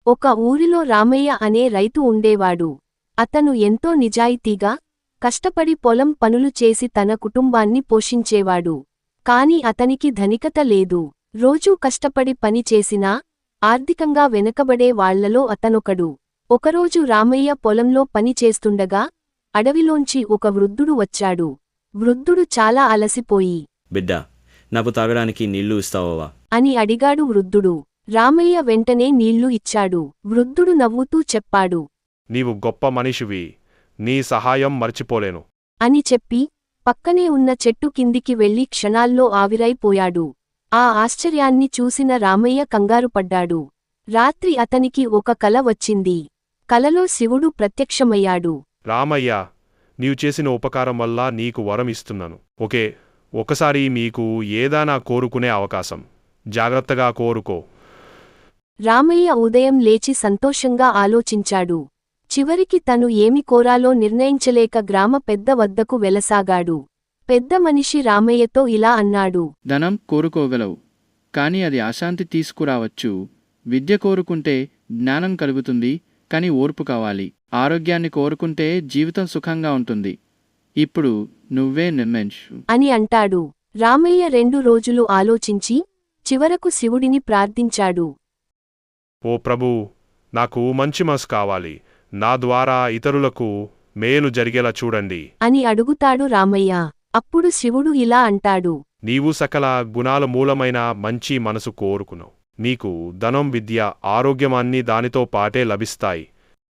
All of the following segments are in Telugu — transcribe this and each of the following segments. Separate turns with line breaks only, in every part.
ఒక ఊరిలో రామయ్య అనే రైతు ఉండేవాడు. అతను ఎంతో నిజాయితీగా, కష్టపడి పొలం పనులు చేసి తన కుటుంబాన్ని పోషించేవాడు. కాని అతనికి ధనికత లేదు. రోజూ కష్టపడి పని చేసినా ఆర్థికంగా వెనకబడే వాళ్లలో అతనొకడు. ఒకరోజు రామయ్య పొలంలో పని చేస్తుండగా అడవిలోంచి ఒక వృద్ధుడు వచ్చాడు. వృద్ధుడు చాలా అలసిపోయి,
బిడ్డా, నాకు తాగడానికి నీళ్లు ఇస్తావా
అని అడిగాడు. వృద్ధుడు రామయ్య వెంటనే నీళ్లు ఇచ్చాడు. వృద్ధుడు నవ్వుతూ చెప్పాడు,
నీవు గొప్ప మనిషివి, నీ సహాయం మర్చిపోలేను
అని చెప్పి పక్కనే ఉన్న చెట్టు కిందికి వెళ్లి క్షణాల్లో ఆవిరైపోయాడు. ఆ ఆశ్చర్యాన్ని చూసిన రామయ్య కంగారుపడ్డాడు. రాత్రి అతనికి ఒక కల వచ్చింది. కలలో శివుడు ప్రత్యక్షమయ్యాడు.
రామయ్య, నీవు చేసిన ఉపకారం వల్ల నీకు వరం ఇస్తున్నాను. ఒకసారి మీకు ఏదైనా కోరుకునే అవకాశం. జాగ్రత్తగా కోరుకో.
రామయ్య ఉదయం లేచి సంతోషంగా ఆలోచించాడు. చివరికి తను ఏమి కోరాలో నిర్ణయించలేక గ్రామ పెద్ద వద్దకు వెలసాగాడు. పెద్ద మనిషి రామయ్యతో ఇలా అన్నాడు,
ధనం కోరుకోగలవు, కాని అది అశాంతి తీసుకురావచ్చు. విద్య కోరుకుంటే జ్ఞానం కలుగుతుంది, కాని ఓర్పు కావాలి. ఆరోగ్యాన్ని కోరుకుంటే జీవితం సుఖంగా ఉంటుంది. ఇప్పుడు నువ్వే నిర్ణయించు
అని అంటాడు. రామయ్య 2 రోజులు ఆలోచించి చివరకు శివుడిని ప్రార్థించాడు.
ఓ ప్రభూ, నాకు మంచి మనసు కావాలి. నా ద్వారా ఇతరులకు మేలు జరిగేలా చూడండి
అని అడుగుతాడు రామయ్య. అప్పుడు శివుడు ఇలా అంటాడు,
నీవు సకల గుణాల మూలమైన మంచి మనసు కోరుకున్నావు. నీకు ధనం, విద్య, ఆరోగ్యమాన్ని దానితో పాటే లభిస్తాయి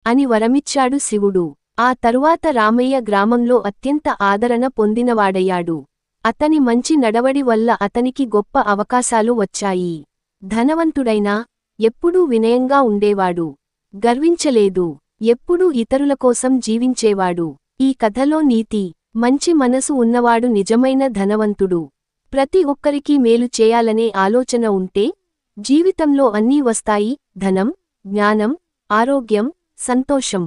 అని వరమిచ్చాడు శివుడు. ఆ తరువాత రామయ్య గ్రామంలో అత్యంత ఆదరణ పొందినవాడయ్యాడు. అతని మంచి నడవడి వల్ల అతనికి గొప్ప అవకాశాలు వచ్చాయి. ధనవంతుడైనా ఎప్పుడూ వినయంగా ఉండేవాడు. గర్వించలేదు. ఎప్పుడూ ఇతరుల కోసం జీవించేవాడు. ఈ కథలో నీతి: మంచి మనసు ఉన్నవాడు నిజమైన ధనవంతుడు. ప్రతి ఒక్కరికీ మేలు చేయాలనే ఆలోచన ఉంటే జీవితంలో అన్నీ వస్తాయి: ధనం, జ్ఞానం, ఆరోగ్యం, సంతోషం.